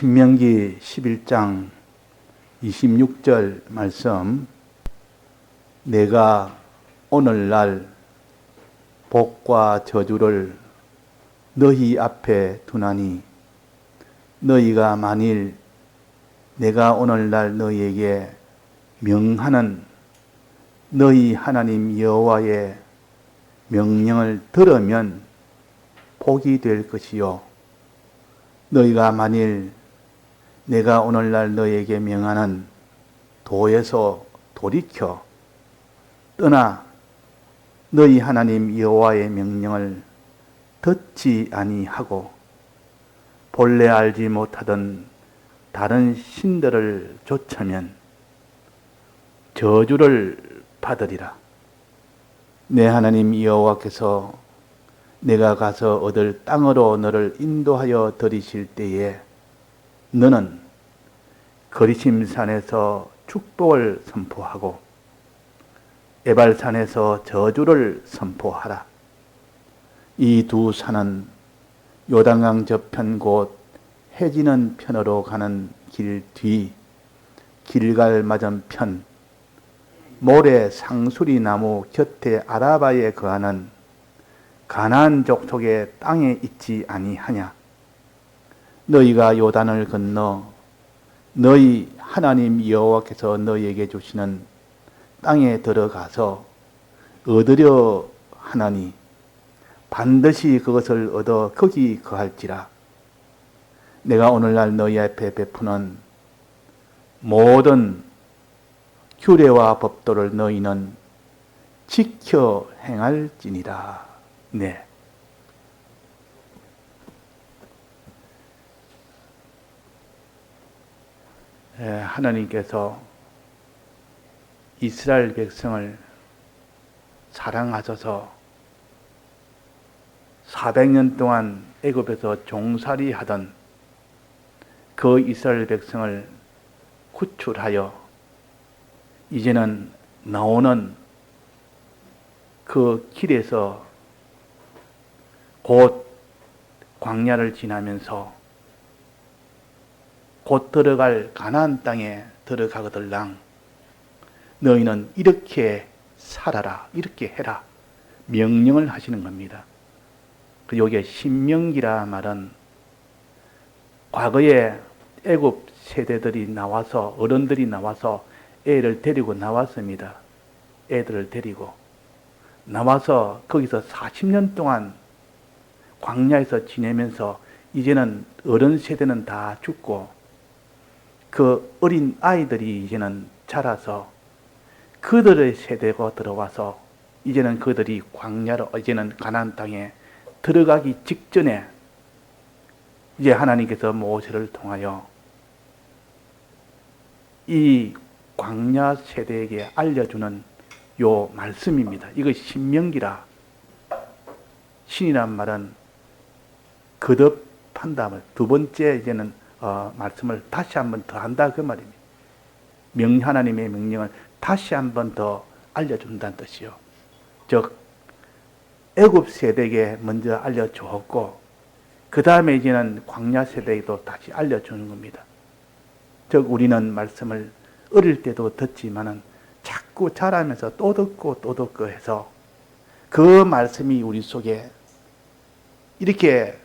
신명기 11장 26절 말씀, 내가 오늘날 복과 저주를 너희 앞에 두나니 너희가 만일 내가 오늘날 너희에게 명하는 너희 하나님 여호와의 명령을 들으면 복이 될 것이요, 너희가 만일 내가 오늘날 너희에게 명하는 도에서 돌이켜 떠나 너희 하나님 여호와의 명령을 듣지 아니하고 본래 알지 못하던 다른 신들을 좇으면 저주를 받으리라. 내 하나님 여호와께서 내가 가서 얻을 땅으로 너를 인도하여 들이실 때에 너는 거리심산에서 축복을 선포하고 에발산에서 저주를 선포하라. 이 두 산은 요단강 저편 곧 해지는 편으로 가는 길 뒤 길갈 맞은편 모래 상수리 나무 곁에 아라바에 거하는 가나안 족속의 땅에 있지 아니하냐. 너희가 요단을 건너 너희 하나님 여호와께서 너희에게 주시는 땅에 들어가서 얻으려 하나니 반드시 그것을 얻어 거기 거할지라. 내가 오늘날 너희 앞에 베푸는 모든 규례와 법도를 너희는 지켜 행할지니라. 네. 하나님께서 이스라엘 백성을 사랑하셔서 400년 동안 애굽에서 종살이 하던 그 이스라엘 백성을 구출하여 이제는 나오는 그 길에서 곧 광야를 지나면서 곧 들어갈 가나안 땅에 들어가거들랑 너희는 이렇게 살아라, 이렇게 해라 명령을 하시는 겁니다. 여기에 신명기라 말은 과거에 애굽 세대들이 나와서 어른들이 나와서 애를 데리고 나왔습니다. 애들을 데리고 나와서 거기서 40년 동안 광야에서 지내면서 이제는 어른 세대는 다 죽고 그 어린 아이들이 이제는 자라서 그들의 세대가 들어와서 이제는 그들이 광야로 이제는 가나안 땅에 들어가기 직전에 이제 하나님께서 모세를 통하여 이 광야 세대에게 알려주는 요 말씀입니다. 이것이 신명기라. 신이란 말은 거듭한다. 두 번째 이제는 말씀을 다시 한번 더 한다 그 말입니다. 하나님의 명령을 다시 한번 더 알려준다는 뜻이요. 즉 애굽 세대에게 먼저 알려주었고 그 다음에 이제는 광야 세대에도 다시 알려주는 겁니다. 즉 우리는 말씀을 어릴 때도 듣지만은 자꾸 자라면서 또 듣고 해서 그 말씀이 우리 속에 이렇게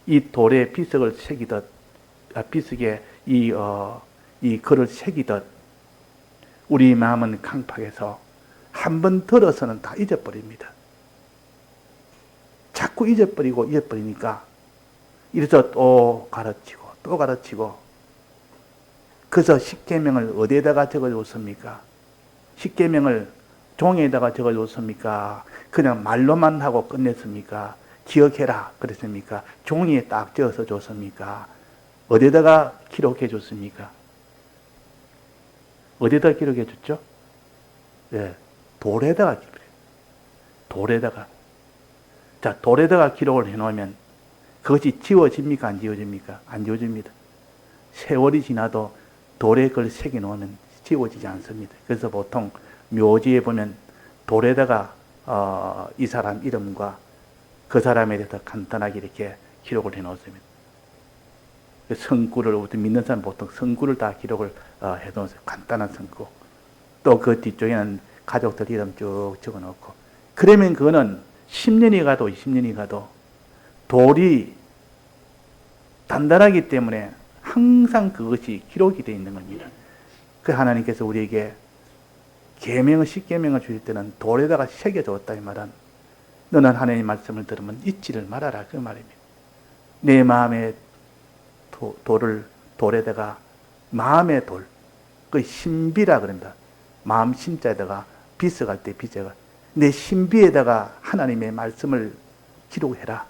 이 돌에 비석을 새기듯 비석에 이 글을 새기듯 우리 마음은 강팍해서 한번 들어서는 다 잊어버립니다. 자꾸 잊어버리니까 이래서 또 가르치고 그래서 십계명을 어디에다가 적어줬습니까? 십계명을 종이에다가 적어줬습니까? 그냥 말로만 하고 끝냈습니까? 기억해라 그랬습니까? 종이에 딱 적어서 줬습니까? 어디에다가 기록해 줬습니까? 어디에다 기록해 줬죠? 네, 돌에다가 기록해. 돌에다가. 자, 돌에다가 기록을 해놓으면 그것이 지워집니까? 안 지워집니까? 안 지워집니다. 세월이 지나도 돌에 그걸 새겨놓으면 지워지지 않습니다. 그래서 보통 묘지에 보면 돌에다가 이 사람 이름과 그 사람에 대해서 간단하게 이렇게 기록을 해놓습니다. 성구를 우리 믿는 사람 보통 성구를 다 기록을 해놓으세요. 간단한 성구. 또 그 뒤쪽에는 가족들 이름 쭉 적어놓고. 그러면 그거는 10년이 가도 20년이 가도 돌이 단단하기 때문에 항상 그것이 기록이 되어 있는 겁니다. 그 하나님께서 우리에게 계명을 10계명을 주실 때는 돌에다가 새겨줬다 이 말은 너는 하나님의 말씀을 들으면 잊지를 말아라 그 말입니다. 내 마음의 돌에다가 마음의 돌, 그 신비라 그럽니다. 마음 신자에다가 빗어갈 때 빗어가 내 신비에다가 하나님의 말씀을 기록해라.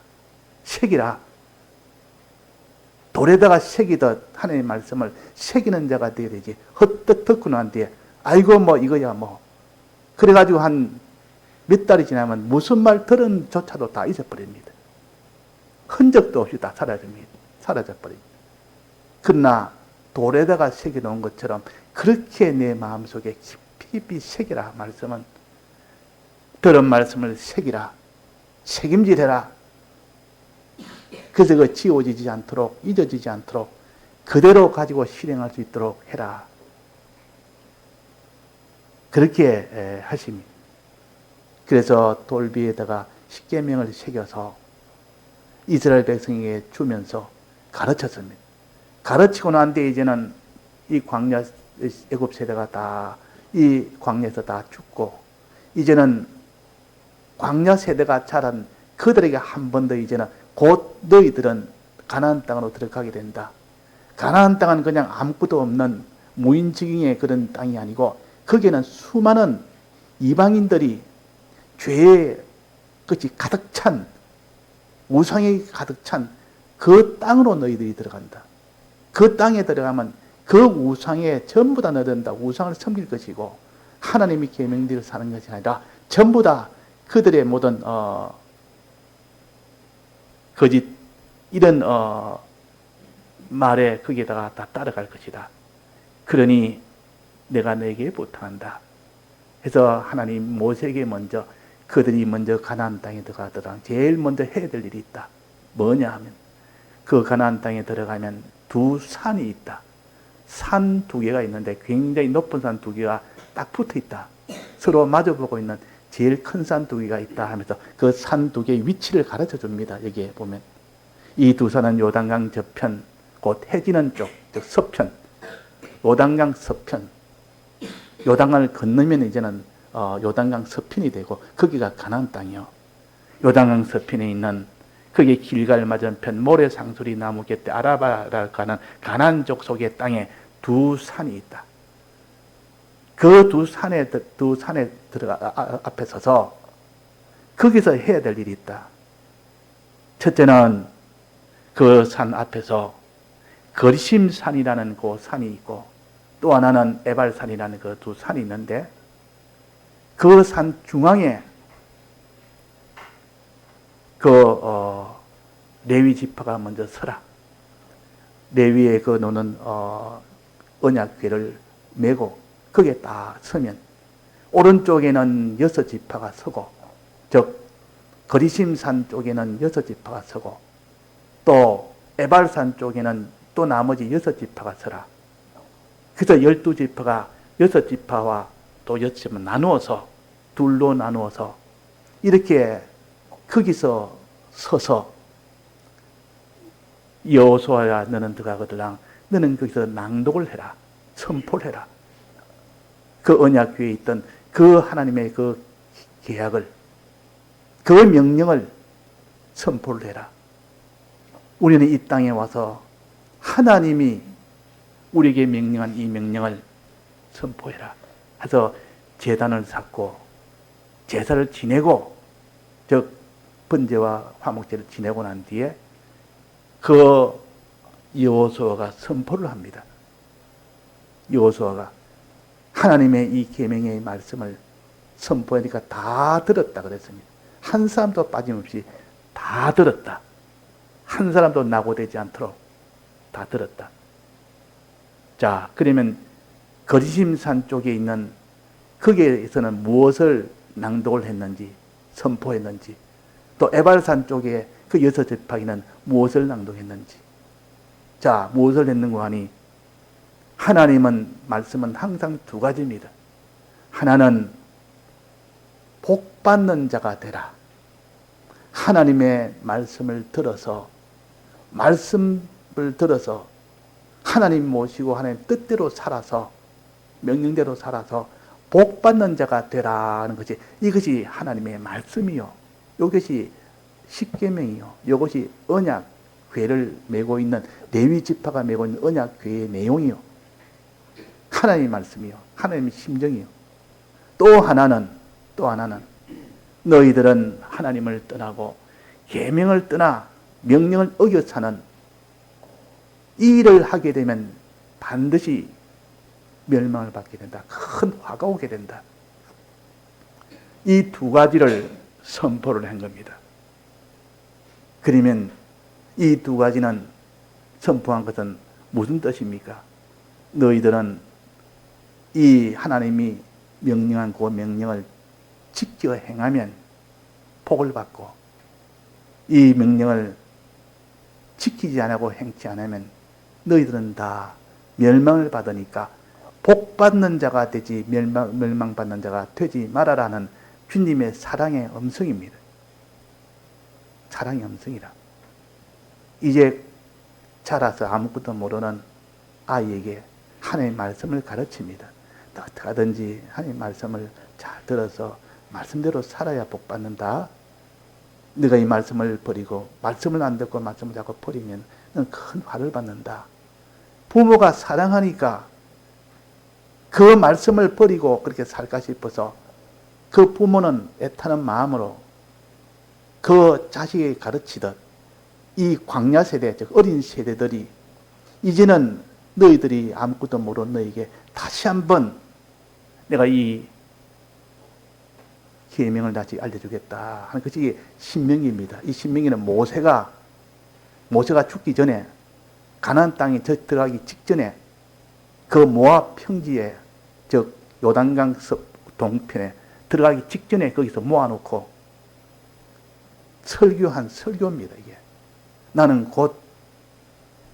새기라. 돌에다가 새기듯 하나님의 말씀을 새기는 자가 되어야 되지. 헛떡 듣고 난 뒤에 아이고 뭐 이거야 뭐 그래가지고 한 몇 달이 지나면 무슨 말 들은 조차도 다 잊어버립니다. 흔적도 없이 다 사라져버립니다. 그러나 돌에다가 새겨놓은 것처럼 그렇게 내 마음속에 깊이 새기라. 말씀은 들은 말씀을 새기라. 책임질해라. 그래서 그 지워지지 않도록 잊어지지 않도록 그대로 가지고 실행할 수 있도록 해라. 그렇게 하십니다. 그래서 돌비에다가 십계명을 새겨서 이스라엘 백성에게 주면서 가르쳤습니다. 가르치고 난 뒤에 이제는 이 광야 애굽 세대가 다 이 광야에서 다 죽고 이제는 광야 세대가 자란 그들에게 한 번 더 이제는 곧 너희들은 가나안 땅으로 들어가게 된다. 가나안 땅은 그냥 아무것도 없는 무인지경의 그런 땅이 아니고 거기에는 수많은 이방인들이 죄의 끝이 가득 찬 우상이 가득 찬 그 땅으로 너희들이 들어간다. 그 땅에 들어가면 그 우상에 전부 다 넣어든다. 우상을 섬길 것이고 하나님이 계명대로 사는 것이 아니라 전부 다 그들의 모든 거짓 이런 말에 거기에다가 다 따라갈 것이다. 그러니 내가 너에게 부탁한다. 해서 하나님 모세에게 먼저 그들이 먼저 가나안 땅에 들어가더라. 제일 먼저 해야 될 일이 있다. 뭐냐 하면 그 가나안 땅에 들어가면 두 산이 있다. 산 두 개가 있는데 굉장히 높은 산 두 개가 딱 붙어 있다. 서로 마주보고 있는 제일 큰 산 두 개가 있다 하면서 그 산 두 개의 위치를 가르쳐 줍니다. 여기에 보면 이 두 산은 요단강 저편 곧 해지는 쪽, 즉 서편, 요단강 서편. 요단강을 건너면 이제는 요단강 서편이 되고 거기가 가나안 땅이요. 요단강 서편에 있는 거기에 길갈 맞은편 모래상수리 나무 곁에 아라바라 가는 가나안 족속의 땅에 두 산이 있다. 그 두 산에 들어가 앞에 서서 거기서 해야 될 일이 있다. 첫째는 그 산 앞에서 거리심산이라는 그 산이 있고 또 하나는 에발산이라는 그 두 산이 있는데 그 산 중앙에 레위 지파가 먼저 서라. 레위의 그 노는 언약궤를 메고 거기에 딱 서면 오른쪽에는 6지파가 서고 즉 거리심산 쪽에는 6지파가 서고 또 에발산 쪽에는 또 나머지 6지파가 서라. 그래서 12지파가 6지파와 또 6지파 나누어서 둘로 나누어서 이렇게 거기서 서서 여호수아야 너는 들어가거들랑 너는 거기서 낭독을 해라. 선포를 해라. 그 언약궤에 있던 그 하나님의 그 계약을 그 명령을 선포를 해라. 우리는 이 땅에 와서 하나님이 우리에게 명령한 이 명령을 선포해라. 해서 제단을 쌓고 제사를 지내고 즉 번제와 화목제를 지내고 난 뒤에 그 여호수아가 선포를 합니다. 여호수아가 하나님의 이 계명의 말씀을 선포하니까 다 들었다 그랬습니다. 한 사람도 빠짐없이 다 들었다. 한 사람도 낙오되지 않도록 다 들었다. 자, 그러면 거리심산 쪽에 있는 거기에서는 무엇을 낭독을 했는지 선포했는지 또 에발산 쪽에 그 6지파에는 무엇을 낭독했는지 자, 무엇을 했는고 하니 하나님은 말씀은 항상 두 가지입니다. 하나는 복 받는 자가 되라. 하나님의 말씀을 들어서 하나님 모시고 하나님 뜻대로 살아서 명령대로 살아서 복 받는 자가 되라는 것이, 이것이 하나님의 말씀이요, 이것이 십계명이요, 이것이 언약 궤를 메고 있는 레위 지파가 메고 있는 언약 궤의 내용이요, 하나님의 말씀이요, 하나님의 심정이요. 또 하나는 너희들은 하나님을 떠나고 계명을 떠나 명령을 어겨 사는 이 일을 하게 되면 반드시 멸망을 받게 된다. 큰 화가 오게 된다. 이 두 가지를 선포를 한 겁니다. 그러면 이 두 가지는 선포한 것은 무슨 뜻입니까? 너희들은 이 하나님이 명령한 그 명령을 지켜 행하면 복을 받고, 이 명령을 지키지 않고 행치 않으면 너희들은 다 멸망을 받으니까 복 받는 자가 되지 멸망받는 자가 되지 말아라는 주님의 사랑의 음성입니다. 사랑의 음성이라. 이제 자라서 아무것도 모르는 아이에게 하나님의 말씀을 가르칩니다. 어떻게 하든지 하나님의 말씀을 잘 들어서 말씀대로 살아야 복 받는다. 네가 이 말씀을 버리고 말씀을 안 듣고 말씀을 자꾸 버리면 넌 큰 화를 받는다. 부모가 사랑하니까 그 말씀을 버리고 그렇게 살까 싶어서 그 부모는 애타는 마음으로 그 자식에게 가르치듯 이 광야 세대, 즉 어린 세대들이 이제는 너희들이 아무것도 모르는 너희에게 다시 한번 내가 이 계명을 다시 알려주겠다 하는 것이 신명기입니다. 이 신명기는 모세가 죽기 전에 가나안 땅에 들어가기 직전에 그 모압 평지에, 즉 요단강 동편에 들어가기 직전에 거기서 모아놓고 설교한 설교입니다. 이게 나는 곧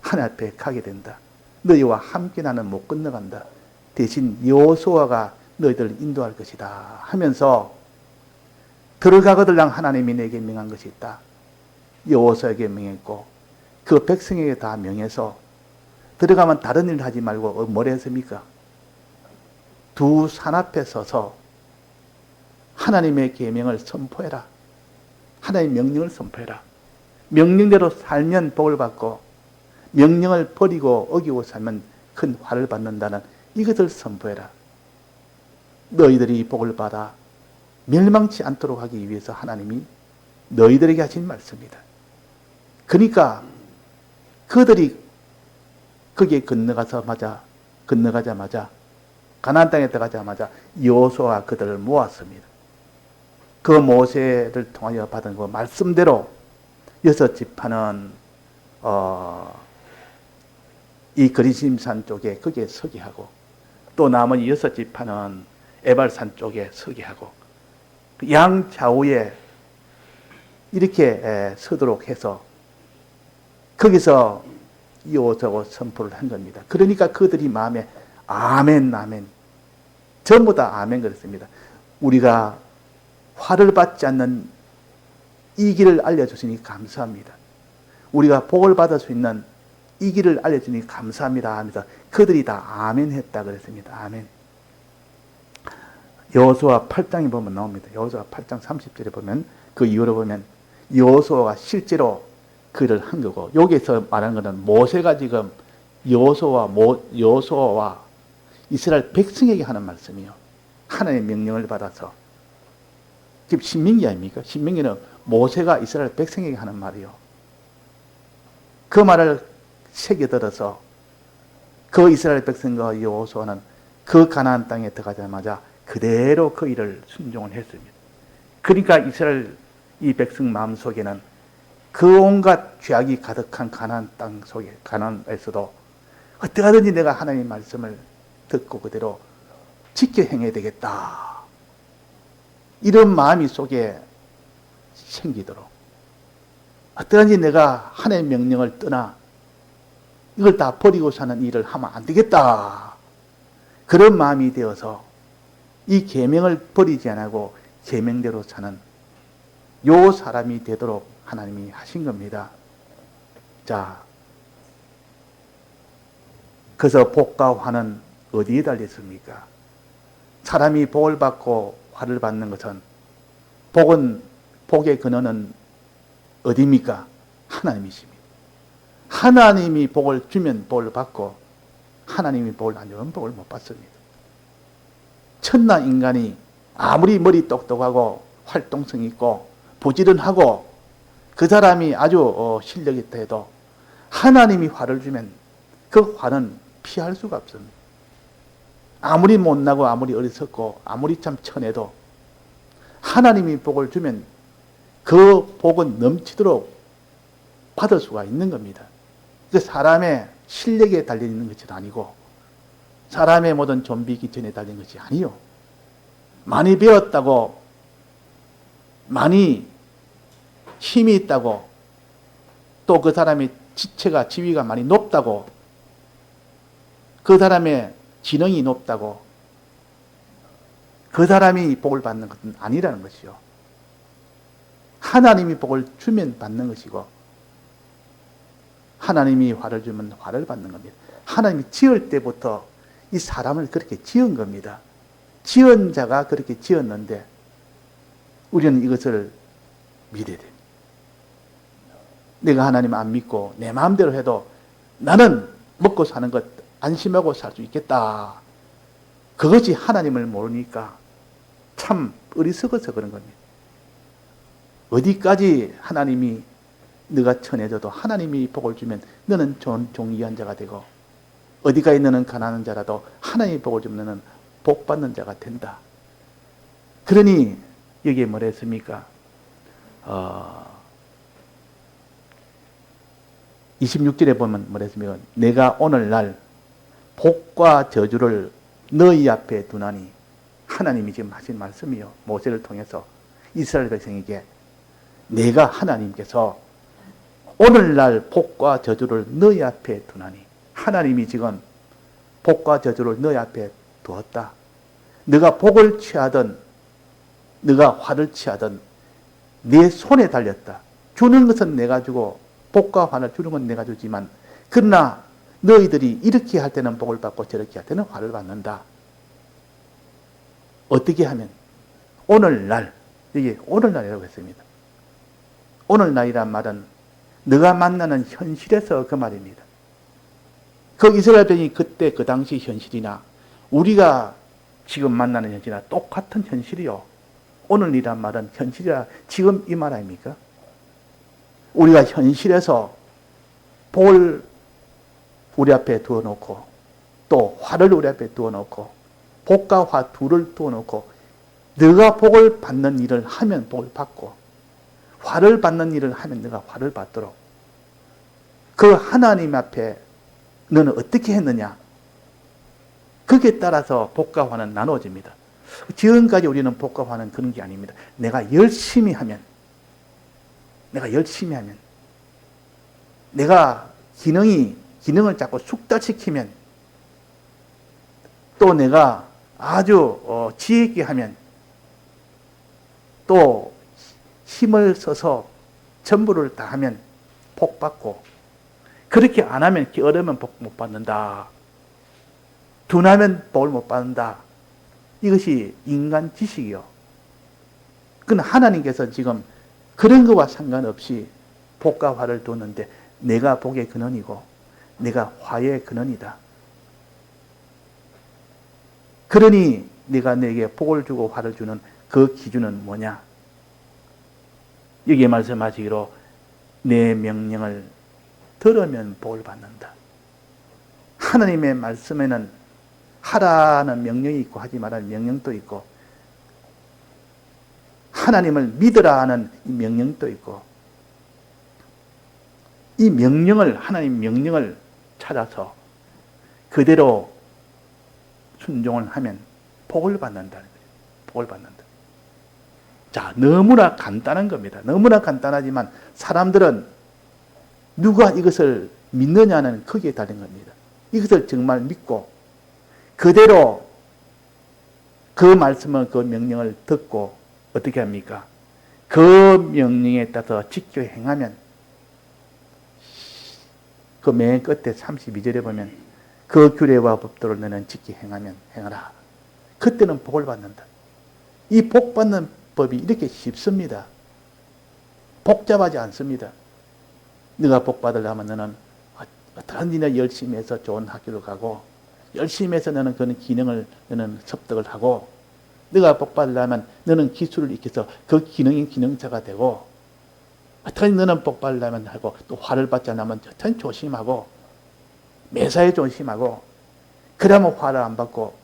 하나님 앞에 가게 된다. 너희와 함께 나는 못 건너간다. 대신 여호수아가 너희들을 인도할 것이다 하면서 들어가거들랑 하나님이 내게 명한 것이 있다. 여호수아에게 명했고 그 백성에게 다 명해서 들어가면 다른 일을 하지 말고 뭘 했습니까? 두 산 앞에 서서 하나님의 계명을 선포해라. 하나님의 명령을 선포해라. 명령대로 살면 복을 받고 명령을 버리고 어기고 살면 큰 화를 받는다는 이것을 선포해라. 너희들이 복을 받아 멸망치 않도록 하기 위해서 하나님이 너희들에게 하신 말씀이다. 그러니까 그들이 거기에 건너가자마자 가나안 땅에 들어가자마자 여호수아가 그들을 모았습니다. 그 모세를 통하여 받은 그 말씀대로 여섯 지파는 이 그리심산 쪽에 거기에 서게 하고 또 나머지 여섯 지파는 에발산 쪽에 서게 하고 양 좌우에 이렇게 서도록 해서 거기서 여호수아가 선포를 한 겁니다. 그러니까 그들이 마음에 아멘, 아멘. 전부 다 아멘 그랬습니다. 우리가 화를 받지 않는 이 길을 알려주시니 감사합니다. 우리가 복을 받을 수 있는 이 길을 알려주니 감사합니다 하면서 그들이 다 아멘 했다 그랬습니다. 아멘. 여호수아 8장에 보면 나옵니다. 여호수아 8장 30절에 보면 그 이후로 보면 여호수아가 실제로 그를 한 거고 여기서 말하는 것은 모세가 지금 여호수아와 이스라엘 백성에게 하는 말씀이요. 하나님의 명령을 받아서 지금 신명기 아닙니까? 신명기는 모세가 이스라엘 백성에게 하는 말이요. 그 말을 새겨들어서 그 이스라엘 백성과 여호수아는 그 가나안 땅에 들어가자마자 그대로 그 일을 순종을 했습니다. 그러니까 이스라엘 이 백성 마음속에는 그 온갖 죄악이 가득한 가나안 땅 속에 가나안에서도 어떻게 하든지 내가 하나님의 말씀을 듣고 그대로 지켜 행해야 되겠다. 이런 마음이 속에 생기도록 어떠한지 내가 하나님의 명령을 떠나 이걸 다 버리고 사는 일을 하면 안 되겠다. 그런 마음이 되어서 이 계명을 버리지 않고 계명대로 사는 요 사람이 되도록 하나님이 하신 겁니다. 자, 그래서 복과 화는 어디에 달렸습니까? 사람이 복을 받고 화를 받는 것은 복의 근원은 어디입니까? 하나님이십니다. 하나님이 복을 주면 복을 받고 하나님이 복을 안 주면 복을 못 받습니다. 천나 인간이 아무리 머리 똑똑하고 활동성 있고 부지런하고 그 사람이 아주 실력이 있다 해도 하나님이 화를 주면 그 화는 피할 수가 없습니다. 아무리 못나고 아무리 어리석고 아무리 참 천해도 하나님이 복을 주면 그 복은 넘치도록 받을 수가 있는 겁니다. 그 사람의 실력에 달려있는 것이 아니고 사람의 모든 좀비 기천에 달린 것이 아니요. 많이 배웠다고 많이 힘이 있다고 또 그 사람의 지위가 많이 높다고 그 사람의 지능이 높다고 그 사람이 복을 받는 것은 아니라는 것이요. 하나님이 복을 주면 받는 것이고 하나님이 화를 주면 화를 받는 겁니다. 하나님이 지을 때부터 이 사람을 그렇게 지은 겁니다. 지은 자가 그렇게 지었는데 우리는 이것을 믿어야 됩니다. 내가 하나님 안 믿고 내 마음대로 해도 나는 먹고 사는 것 안심하고 살 수 있겠다. 그것이 하나님을 모르니까 참 어리석어서 그런 겁니다. 어디까지 하나님이 네가 천해져도 하나님이 복을 주면 너는 좋은 종이한 자가 되고 어디까지 너는 가난한 자라도 하나님이 복을 주면 너는 복 받는 자가 된다. 그러니 여기에 뭐라 했습니까? 26절에 보면 뭐라 했습니까? 내가 오늘날 복과 저주를 너희 앞에 두나니 하나님이 지금 하신 말씀이요. 모세를 통해서 이스라엘 백성에게 내가 하나님께서 오늘날 복과 저주를 너희 앞에 두나니 하나님이 지금 복과 저주를 너희 앞에 두었다. 네가 복을 취하든 네가 화를 취하든 네 손에 달렸다. 주는 것은 내가 주고 복과 화를 주는 건 내가 주지만 그러나 너희들이 이렇게 할 때는 복을 받고 저렇게 할 때는 화를 받는다. 어떻게 하면? 오늘날, 이게 오늘날이라고 했습니다. 오늘날이란 말은 너가 만나는 현실에서 그 말입니다. 그 이스라엘 백성이 그때 그 당시 현실이나 우리가 지금 만나는 현실이나 똑같은 현실이요. 오늘이란 말은 현실이라 지금 이 말 아닙니까? 우리가 현실에서 복을 우리 앞에 두어놓고 또 화를 우리 앞에 두어놓고 복과 화 둘을 두어놓고 너가 복을 받는 일을 하면 복을 받고 화를 받는 일을 하면 너가 화를 받도록 그 하나님 앞에 너는 어떻게 했느냐? 거기에 따라서 복과 화는 나누어집니다. 지금까지 우리는 복과 화는 그런 게 아닙니다. 내가 열심히 하면 내가 기능을 자꾸 숙달시키면 또 내가 아주 지혜 있게 하면 또 힘을 써서 전부를 다 하면 복 받고 그렇게 안 하면 게으르면 복 못 받는다. 둔하면 복을 못 받는다. 이것이 인간 지식이요. 그건 하나님께서 지금 그런 것과 상관없이 복과 화를 두었는데 내가 복의 근원이고 내가 화의 근원이다. 그러니 내가 내게 복을 주고 화를 주는 그 기준은 뭐냐? 여기에 말씀하시기로 내 명령을 들으면 복을 받는다. 하나님의 말씀에는 하라는 명령이 있고 하지 말라는 명령도 있고 하나님을 믿으라 하는 명령도 있고 이 명령을 하나님 명령을 찾아서 그대로 순종을 하면 복을 받는다는 거예요. 복을 받는다. 자, 너무나 간단한 겁니다. 너무나 간단하지만 사람들은 누가 이것을 믿느냐는 거기에 달린 겁니다. 이것을 정말 믿고 그대로 그 말씀을, 그 명령을 듣고 어떻게 합니까? 그 명령에 따라서 지켜 행하면, 그 맨 끝에 32절에 보면 그 규례와 법도를 너는 지켜 행하라. 그때는 복을 받는다. 이 복 받는 법이 이렇게 쉽습니다. 복잡하지 않습니다. 네가 복 받으려면 너는 어떠한지나 열심히 해서 좋은 학교를 가고, 열심히 해서 너는 그런 기능을 너는 습득을 하고, 네가 복 받으려면 너는 기술을 익혀서 그 기능인 기능자가 되고, 어떻게 너는 복 받으려면 하고, 또 화를 받지 않으면 어떻게 조심하고, 매사에 조심하고, 그러면 화를 안 받고,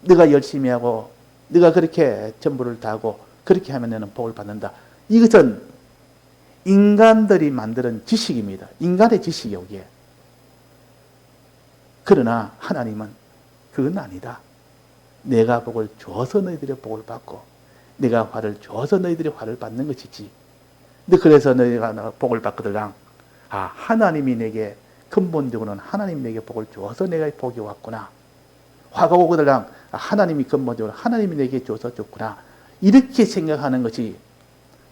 네가 열심히 하고, 네가 그렇게 전부를 다하고, 그렇게 하면 너는 복을 받는다. 이것은 인간들이 만드는 지식입니다. 인간의 지식이 여기에. 그러나 하나님은 그건 아니다. 내가 복을 줘서 너희들이 복을 받고, 내가 화를 줘서 너희들이 화를 받는 것이지. 근데 그래서 너희가 복을 받거들랑, 하나님이 내게, 근본적으로는 하나님이 내게 복을 줘서 내가 복이 왔구나. 화가 오거들랑, 하나님이 근본적으로 하나님이 내게 줘서 줬구나. 이렇게 생각하는 것이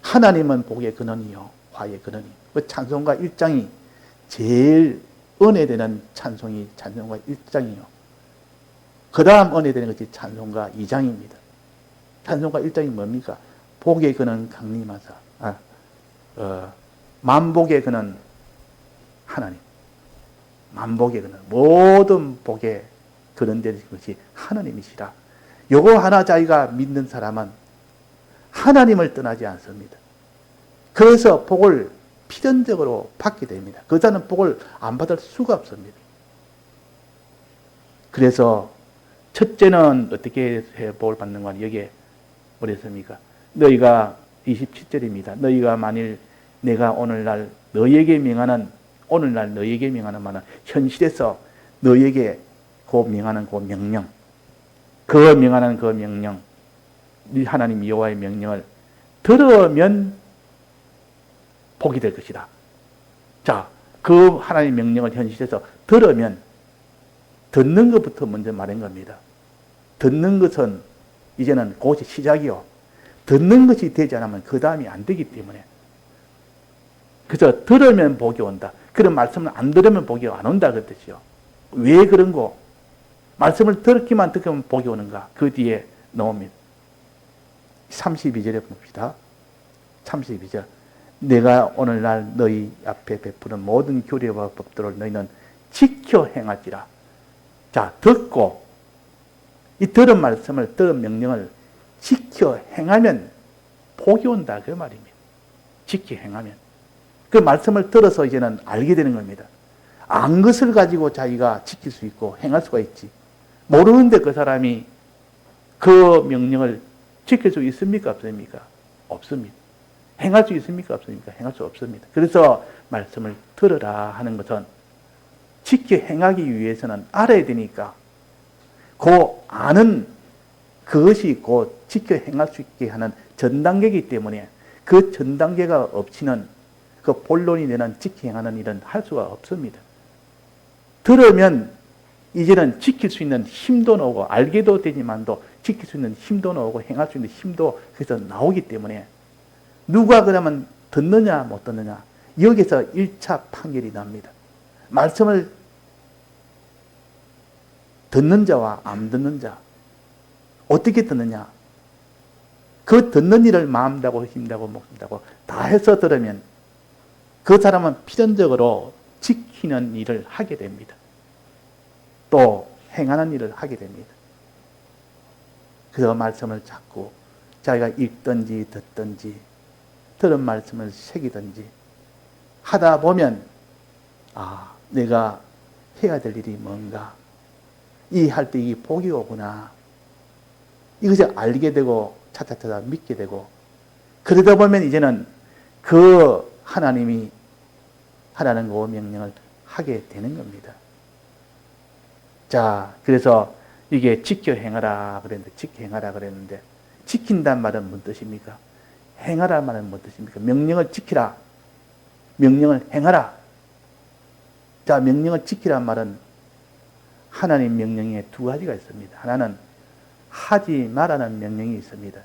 하나님은 복의 근원이요, 화의 근원이. 그 찬송가 1장이 제일 은혜되는 찬송이 찬송가 1장이요. 그 다음 은혜되는 것이 찬송가 2장입니다. 찬송가 1장이 뭡니까? 복의 근원 강림하사. 만복의 근원 하나님. 만복의 근원. 모든 복의 근원되는 것이 하나님이시라. 요거 하나 자기가 믿는 사람은 하나님을 떠나지 않습니다. 그래서 복을 필연적으로 받게 됩니다. 그 자는 복을 안 받을 수가 없습니다. 그래서 첫째는 어떻게 해 복을 받는 건 여기에 뭐랬습니까? 너희가 27절입니다. 너희가 만일 내가 오늘날 너희에게 명하는 말은 현실에서 너희에게 명하는 그 명령, 명하는 그 명령, 하나님 여호와의 명령을 들으면 복이 될 것이다. 자, 그 하나님의 명령을 현실에서 들으면, 듣는 것부터 먼저 말한 겁니다. 듣는 것은 이제는 그것이 시작이요. 듣는 것이 되지 않으면 그 다음이 안 되기 때문에. 그래서 들으면 복이 온다. 그런 말씀을 안 들으면 복이 안 온다 그랬죠. 왜 그런 거? 말씀을 듣기만 듣으면 복이 오는가? 그 뒤에 나옵니다. 32절에 봅시다. 32절. 내가 오늘날 너희 앞에 베푸는 모든 규례와 법도를 너희는 지켜 행하지라. 자, 듣고 이 들은 말씀을, 들은 명령을 지켜 행하면 복이 온다 그 말입니다. 지켜 행하면. 그 말씀을 들어서 이제는 알게 되는 겁니다. 안 것을 가지고 자기가 지킬 수 있고 행할 수가 있지. 모르는데 그 사람이 그 명령을 지킬 수 있습니까? 없습니까? 없습니다. 행할 수 있습니까? 없습니까? 행할 수 없습니다. 그래서 말씀을 들으라 하는 것은 지켜 행하기 위해서는 알아야 되니까 그 아는 그것이 곧 지켜 행할 수 있게 하는 전 단계이기 때문에 그 전 단계가 없이는 그 본론이 되는 지켜 행하는 일은 할 수가 없습니다. 들으면 이제는 지킬 수 있는 힘도 나오고 알게도 되지만도 지킬 수 있는 힘도 나오고 행할 수 있는 힘도 그래서 나오기 때문에 누가 그러면 듣느냐 못 듣느냐 여기서 1차 판결이 납니다. 말씀을 듣는 자와 안 듣는 자 어떻게 듣느냐 그 듣는 일을 마음 다고 힘 다고 목숨 다고 다 해서 들으면 그 사람은 필연적으로 지키는 일을 하게 됩니다. 또 행하는 일을 하게 됩니다. 그 말씀을 자꾸 자기가 읽든지 듣든지 들은 말씀을 새기든지 하다 보면 내가 해야 될 일이 뭔가 이 할 때 이 복이 오구나 이것을 알게 되고 차차차차 믿게 되고 그러다 보면 이제는 그 하나님이 하라는 그 명령을 하게 되는 겁니다. 자, 그래서 이게 지켜 행하라 그랬는데, 지켜 행하라 그랬는데, 지킨다는 말은 무슨 뜻입니까? 행하라 말은 무슨 뜻입니까? 명령을 지키라. 명령을 행하라. 자, 명령을 지키란 말은 하나님 명령에 두 가지가 있습니다. 하나는 하지 말라는 명령이 있습니다.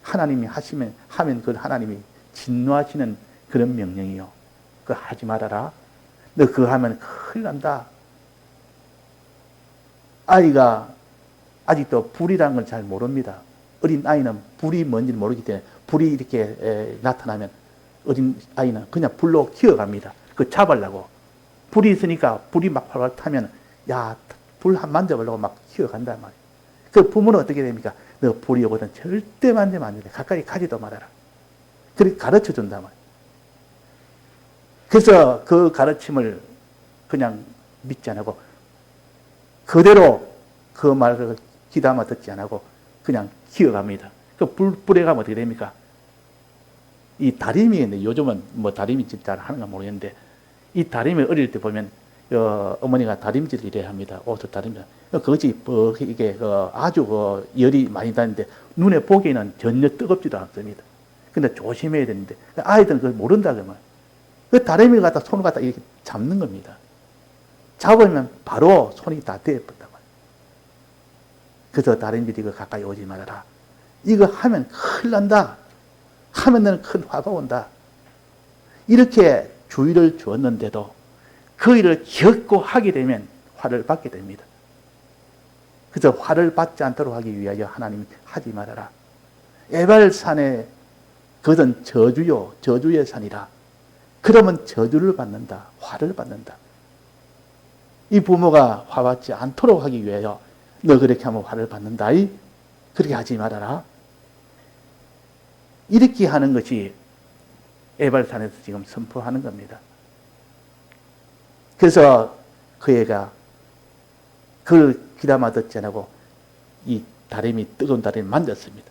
하나님이 하면 그 하나님이 진노하시는 그런 명령이요. 그거 하지 말아라. 너 그거 하면 큰일 난다. 아이가 아직도 불이라는 걸 잘 모릅니다. 어린 아이는 불이 뭔지 모르기 때문에 불이 이렇게 나타나면 어린 아이는 그냥 불로 기어갑니다. 그 잡으려고. 불이 있으니까 불이 막 활활 타면 야, 불 한 만져보려고 막 기어간단 말이에요. 그 부모는 어떻게 됩니까? 너 불이 오거든 절대 만지면 안 돼. 가까이 가지도 말아라. 그렇게 가르쳐 준단 말이에요. 그래서 그 가르침을 그냥 믿지 않고 그대로 그 말을 귀담아 듣지 않고 그냥 기어갑니다. 그 불에 가면 어떻게 됩니까? 이 다리미 있는데 요즘은 뭐 다리미 집 잘 하는가 모르겠는데 이 다리미 어릴 때 보면 어머니가 다림질 이래 합니다. 옷을 다리미. 그것이 이게 아주 열이 많이 나는데 눈에 보기에는 전혀 뜨겁지도 않습니다. 근데 조심해야 되는데 아이들은 그걸 모른다 그러면 그 다리미를 갖다 손을 갖다 이렇게 잡는 겁니다. 잡으면 바로 손이 다 데워버린단 말이에요. 그래서 다림질이 이거 가까이 오지 말아라. 이거 하면 큰일 난다. 하면 너는 큰 화가 온다. 이렇게 주의를 주었는데도 그 일을 겪고 하게 되면 화를 받게 됩니다. 그래서 화를 받지 않도록 하기 위하여 하나님이 하지 말아라. 에발산에 그것은 저주요, 저주의 산이라. 그러면 저주를 받는다. 화를 받는다. 이 부모가 화받지 않도록 하기 위하여 너 그렇게 하면 화를 받는다. 그렇게 하지 말아라. 이렇게 하는 것이 에발산에서 지금 선포하는 겁니다. 그래서 그 애가 그걸 귀담아 듣지 않고 이 다리미, 뜨거운 다리미 만졌습니다.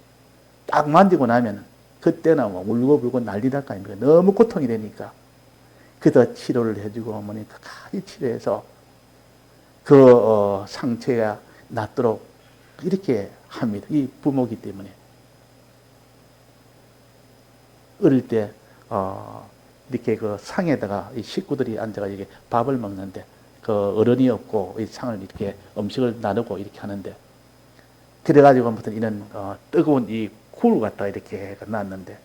딱 만지고 나면 그때는 뭐 울고불고 난리 날거 아닙니까? 너무 고통이 되니까. 그래서 치료를 해주고 어머니 끝까지 치료해서 그 상처가 낫도록 이렇게 합니다. 이 부모기 때문에. 어릴 때 이렇게 그 상에다가 이 식구들이 앉아가 이렇게 밥을 먹는데 그 어른이 없고 이 상을 이렇게 음식을 나누고 이렇게 하는데 그래가지고 무슨 이런 뜨거운 이 굴 갖다 이렇게 놨는데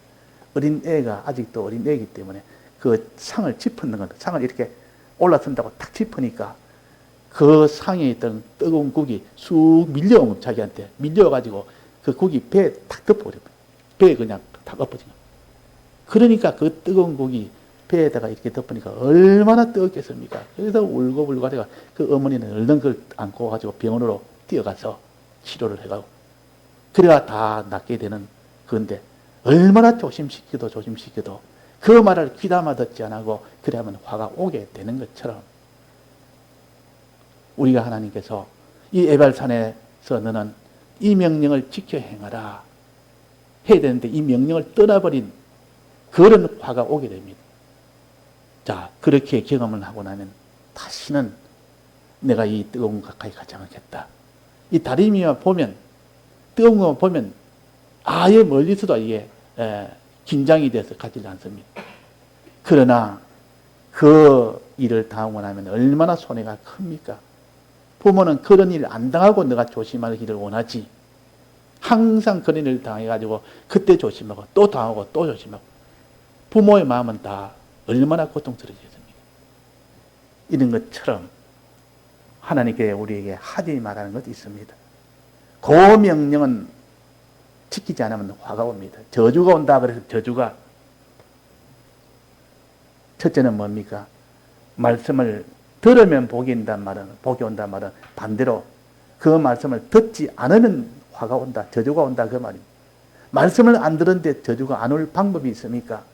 어린 애가 아직도 어린 애이기 때문에 그 상을 짚는 겁니다. 상을 이렇게 올라선다고 탁 짚으니까 그 상에 있던 뜨거운 국이 쑥 밀려오면 자기한테 밀려가지고 그 국이 배에 탁 덮어버려요. 배에 그냥 탁 엎어진 거예요. 그러니까 그 뜨거운 국이 배에다가 이렇게 덮으니까 얼마나 뜨겁겠습니까? 그래서 울고불고 하다가 그 어머니는 얼른 그걸 안고 가지고 병원으로 뛰어가서 치료를 해가고 그래야 다 낫게 되는 건데 얼마나 조심시켜도 그 말을 귀담아 듣지 않고 그래 하면 화가 오게 되는 것처럼 우리가 하나님께서 이 에발산에서 너는 이 명령을 지켜 행하라 해야 되는데 이 명령을 떠나버린 그런 화가 오게 됩니다. 자, 그렇게 경험을 하고 나면 다시는 내가 이 뜨거운 것 가까이 가지 않겠다. 이 다리미만 보면 뜨거운 것만 보면 아예 멀리서도 이게 긴장이 돼서 가지 않습니다. 그러나 그 일을 당하고 나면 얼마나 손해가 큽니까? 부모는 그런 일을 안 당하고 내가 조심하기를 원하지. 항상 그런 일을 당해가지고 그때 조심하고 또 당하고 또 조심하고 부모의 마음은 다 얼마나 고통스러워지겠습니까? 이런 것처럼 하나님께 우리에게 하지 말라는 것이 있습니다. 그 명령은 지키지 않으면 화가 옵니다. 저주가 온다 그래서 저주가 첫째는 뭡니까? 말씀을 들으면 복이 온단 말은 반대로 그 말씀을 듣지 않으면 화가 온다. 저주가 온다 그 말입니다. 말씀을 안 들었는데 저주가 안 올 방법이 있습니까?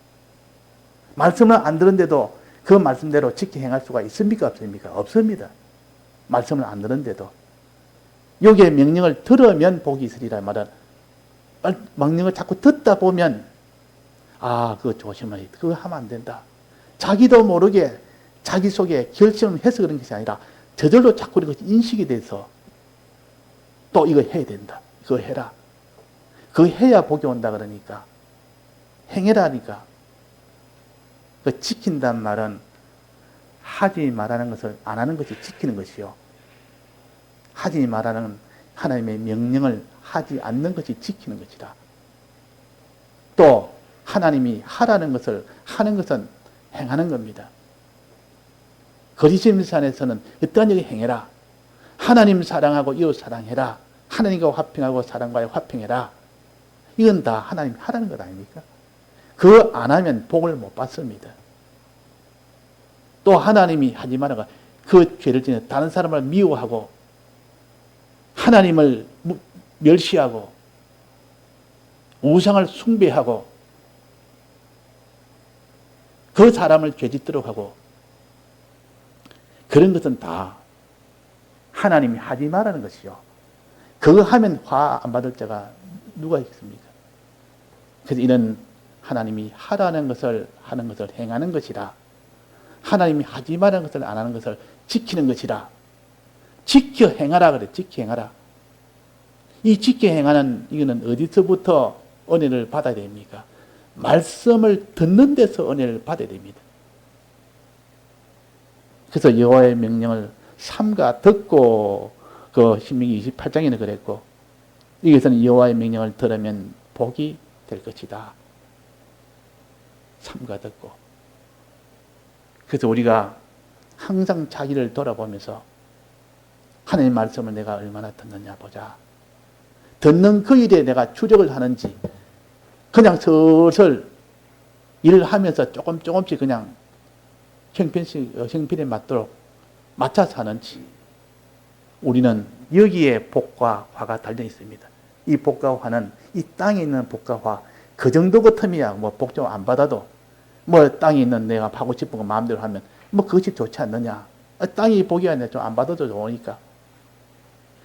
말씀을 안 들었는데도 그 말씀대로 지켜 행할 수가 있습니까? 없습니까? 없습니다. 말씀을 안 들었는데도 여기에 명령을 들으면 복이 있으리라 말은 명령을 자꾸 듣다 보면 그거 조심해야 돼. 그거 하면 안 된다. 자기도 모르게 자기 속에 결심을 해서 그런 것이 아니라 저절로 자꾸 이것이 인식이 돼서 또 이거 해야 된다. 그거 해라. 그거 해야 복이 온다 그러니까 행해라니까. 그 지킨단 말은 하지 말라는 것을 안 하는 것이 지키는 것이요. 하지 말라는 하나님의 명령을 하지 않는 것이 지키는 것이다. 또 하나님이 하라는 것을 하는 것은 행하는 겁니다. 거리심산에서는 어떠한 일을 행해라. 하나님 사랑하고 이웃 사랑해라. 하나님과 화평하고 사람과의 화평해라. 이건 다 하나님이 하라는 것 아닙니까? 그거 안 하면 복을 못 받습니다. 또 하나님이 하지 말아가 그 죄를 지는 다른 사람을 미워하고 하나님을 멸시하고 우상을 숭배하고 그 사람을 죄짓도록 하고 그런 것은 다 하나님이 하지 말라는 것이요. 그거 하면 화 안 받을 자가 누가 있습니까? 그래서 이는 하나님이 하라는 것을 하는 것을 행하는 것이라. 하나님이 하지 말라는 것을 안 하는 것을 지키는 것이라. 지켜 행하라 그래. 지켜 행하라. 이 지켜 행하는 이거는 어디서부터 은혜를 받아야 됩니까? 말씀을 듣는 데서 은혜를 받아야 됩니다. 그래서 여호와의 명령을 삼가 듣고 그 신명기 28장에는 그랬고 여기서는 여호와의 명령을 들으면 복이 될 것이다. 삼가 듣고. 그래서 우리가 항상 자기를 돌아보면서 하나님의 말씀을 내가 얼마나 듣느냐 보자. 듣는 그 일에 내가 주력을 하는지 그냥 슬슬 일을 하면서 조금씩 그냥 형편에 맞도록 맞춰서 하는지 우리는 여기에 복과 화가 달려 있습니다. 이 복과 화는 이 땅에 있는 복과 화 그 정도 같으면 뭐 복 좀 안 받아도 뭐 땅에 있는 내가 하고 싶은 거 마음대로 하면 뭐 그것이 좋지 않느냐. 땅이 복이 아니라 좀 안 받아도 좋으니까.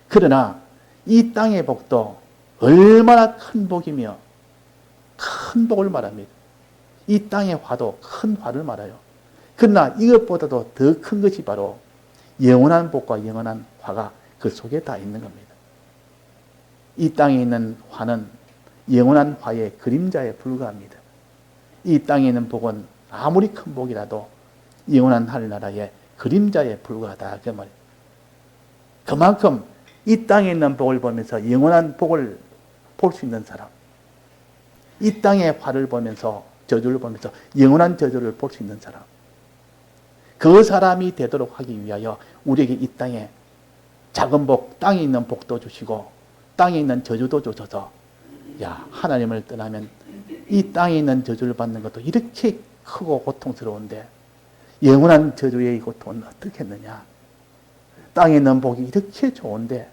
그러나 이 땅의 복도 얼마나 큰 복이며 큰 복을 말합니다. 이 땅의 화도 큰 화를 말해요. 그러나 이것보다도 더 큰 것이 바로 영원한 복과 영원한 화가 그 속에 다 있는 겁니다. 이 땅에 있는 화는 영원한 화의 그림자에 불과합니다. 이 땅에 있는 복은 아무리 큰 복이라도 영원한 하늘나라의 그림자에 불과하다. 그 말이에요. 그만큼 이 땅에 있는 복을 보면서 영원한 복을 볼 수 있는 사람, 이 땅의 화를 보면서 저주를 보면서 영원한 저주를 볼 수 있는 사람, 그 사람이 되도록 하기 위하여 우리에게 이 땅에 작은 복, 땅에 있는 복도 주시고 땅에 있는 저주도 주셔서 야, 하나님을 떠나면 이 땅에 있는 저주를 받는 것도 이렇게 크고 고통스러운데 영원한 저주의 고통은 어떻게 했느냐. 땅에 있는 복이 이렇게 좋은데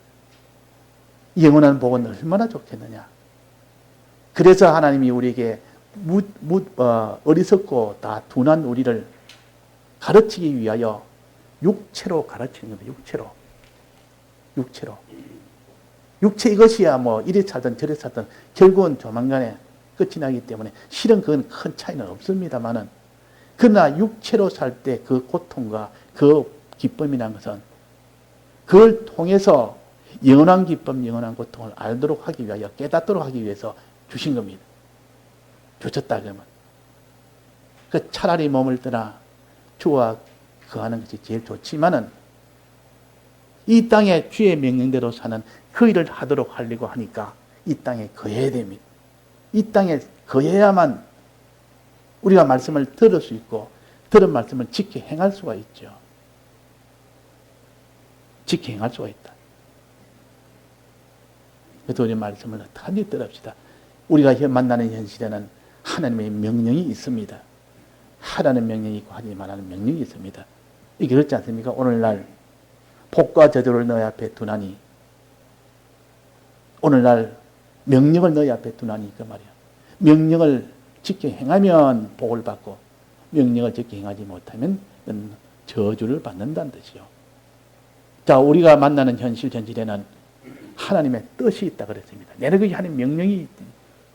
영원한 복은 얼마나 좋겠느냐. 그래서 하나님이 우리에게 어리석고 다 둔한 우리를 가르치기 위하여 육체로 가르치는 겁니다. 육체로. 육체 이것이야 뭐 이리 살든 저리 살든 결국은 조만간에 끝이 나기 때문에 실은 그건 큰 차이는 없습니다만은 그러나 육체로 살 때 그 고통과 그 기쁨이라는 것은 그걸 통해서 영원한 기쁨, 영원한 고통을 알도록 하기 위하여 깨닫도록 하기 위해서 주신 겁니다. 주셨다 그러면. 그 차라리 몸을 떠나 주와 거하는 것이 제일 좋지만은 이 땅에 주의 명령대로 사는 그 일을 하도록 하려고 하니까 이 땅에 거해야 됩니다. 이 땅에 거해야만 우리가 말씀을 들을 수 있고 들은 말씀을 지켜 행할 수가 있죠. 지켜 행할 수가 있다. 그래서 우리 말씀을 어떻게 들읍시다. 우리가 만나는 현실에는 하나님의 명령이 있습니다. 하라는 명령이 있고 하지 말라는 명령이 있습니다. 이게 그렇지 않습니까? 오늘날 복과 저주를 너희 앞에 두나니 오늘날 명령을 너희 앞에 두나니 그 말이야. 명령을 지켜 행하면 복을 받고 명령을 지켜 행하지 못하면 저주를 받는다는 뜻이요. 자, 우리가 만나는 현실에는 하나님의 뜻이 있다 그랬습니다. 내가 그게 하나님 명령이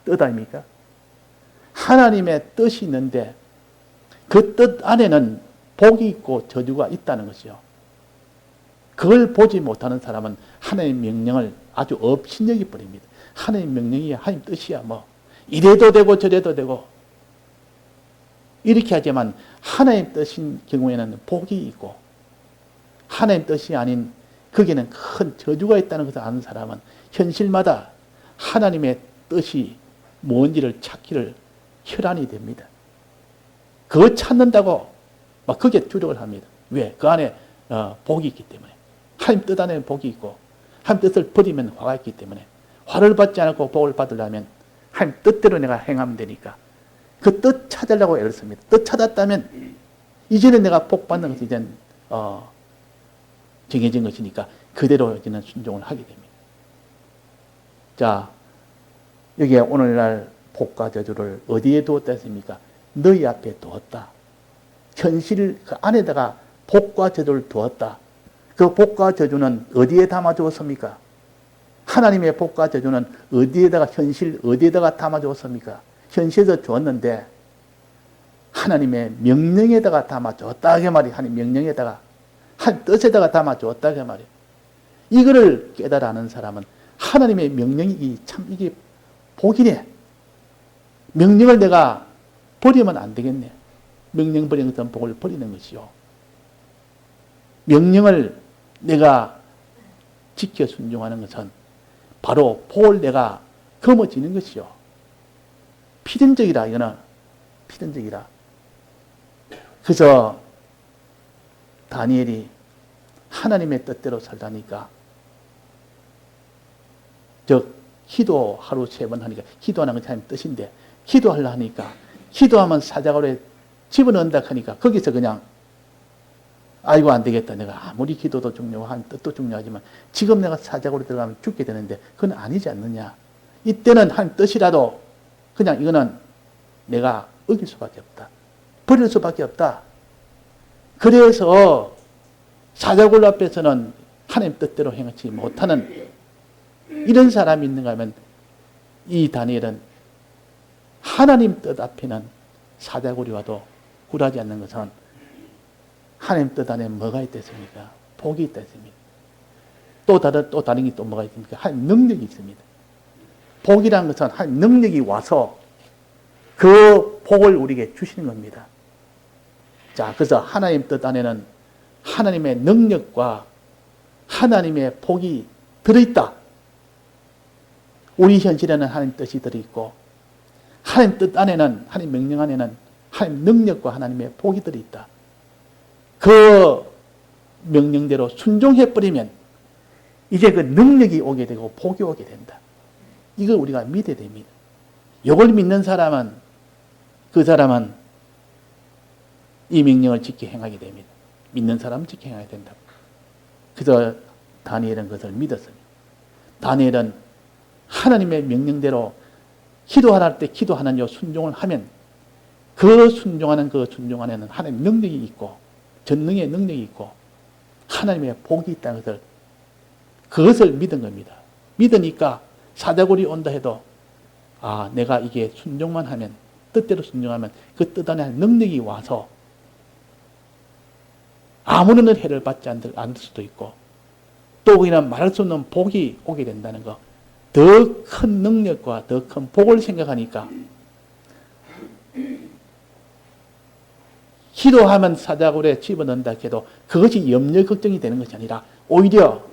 뜻 아닙니까? 하나님의 뜻이 있는데 그 뜻 안에는 복이 있고 저주가 있다는 것이요. 그걸 보지 못하는 사람은 하나님의 명령을 아주 업신여기 버립니다. 하나님의 명령이 하나님 뜻이야 뭐 이래도 되고 저래도 되고 이렇게 하지만 하나님 뜻인 경우에는 복이 있고 하나님 뜻이 아닌 거기에는 큰 저주가 있다는 것을 아는 사람은 현실마다 하나님의 뜻이 뭔지를 찾기를 혈안이 됩니다. 그거 찾는다고 막 거기에 주력을 합니다. 왜? 그 안에 복이 있기 때문에. 하나님 뜻 안에 복이 있고 하나님 뜻을 버리면 화가 있기 때문에 화를 받지 않고 복을 받으려면 하나님 뜻대로 내가 행하면 되니까 그 뜻 찾으려고 애를 씁니다. 뜻 찾았다면 이제는 내가 복 받는 것이 이제 정해진 것이니까 그대로 이제는 순종을 하게 됩니다. 자, 여기에 오늘날 복과 저주를 어디에 두었다 했습니까? 너희 앞에 두었다. 현실 그 안에다가 복과 저주를 두었다. 그 복과 저주는 어디에 담아 주었습니까? 하나님의 복과 저주는 어디에다가 현실 어디에다가 담아 주었습니까? 현실에서 주었는데 하나님의 명령에다가 담아 주었다 그 말이 하나님 명령에다가 한 뜻에다가 담아 주었다 그 말이. 이거를 깨달아 아는 사람은 하나님의 명령이 참 이게 복이네. 명령을 내가 버리면 안 되겠네. 명령 버리는 것은 복을 버리는 것이요. 명령을 내가 지켜 순종하는 것은 바로 복을 내가 거머쥐는 것이요. 필연적이라 이거는 필연적이라. 그래서 다니엘이 하나님의 뜻대로 살다니까 기도 하루 3번 하니까 기도하는 건 하나님 뜻인데 기도하려 하니까 기도하면 사자굴에 집어넣는다 하니까 거기서 그냥 아이고 안 되겠다. 내가 아무리 기도도 중요하고 하나님 뜻도 중요하지만 지금 내가 사자굴에 들어가면 죽게 되는데 그건 아니지 않느냐. 이때는 하나님 뜻이라도 그냥 이거는 내가 어길 수밖에 없다. 버릴 수밖에 없다. 그래서 사자굴 앞에서는 하나님 뜻대로 행하지 못하는 이런 사람이 있는가 하면 이 다니엘은 하나님 뜻 앞에는 사자굴이 와도 굴하지 않는 것은 하나님 뜻 안에 뭐가 있겠습니까? 복이 있겠습니다. 또 다른 게 또 뭐가 있습니까? 하나님 능력이 있습니다. 복이라는 것은 하나님 능력이 와서 그 복을 우리에게 주시는 겁니다. 자, 그래서 하나님 뜻 안에는 하나님의 능력과 하나님의 복이 들어있다. 우리 현실에는 하나님 뜻이 들어있고 하나님 뜻 안에는 하나님 명령 안에는 하나님 능력과 하나님의 복이 들어있다. 그 명령대로 순종해버리면 이제 그 능력이 오게 되고 복이 오게 된다. 이걸 우리가 믿어야 됩니다. 이걸 믿는 사람은 그 사람은 이 명령을 지켜 행하게 됩니다. 믿는 사람은 지켜 행하게 된다. 그래서 다니엘은 그것을 믿었습니다. 다니엘은 하나님의 명령대로 기도하라 할 때 기도하는 요 순종을 하면 그 순종하는 그 순종 안에는 하나님의 능력이 있고 전능의 능력이 있고 하나님의 복이 있다는 것을 그것을 믿은 겁니다. 믿으니까 사자굴이 온다 해도 아 내가 이게 순종만 하면 뜻대로 순종하면 그 뜻 안에 능력이 와서 아무런 해를 받지 않을 수도 있고 또 그냥 말할 수 없는 복이 오게 된다는 거. 더 큰 능력과 더 큰 복을 생각하니까 기도하면 사자굴에 집어넣는다 해도 그것이 염려 걱정이 되는 것이 아니라 오히려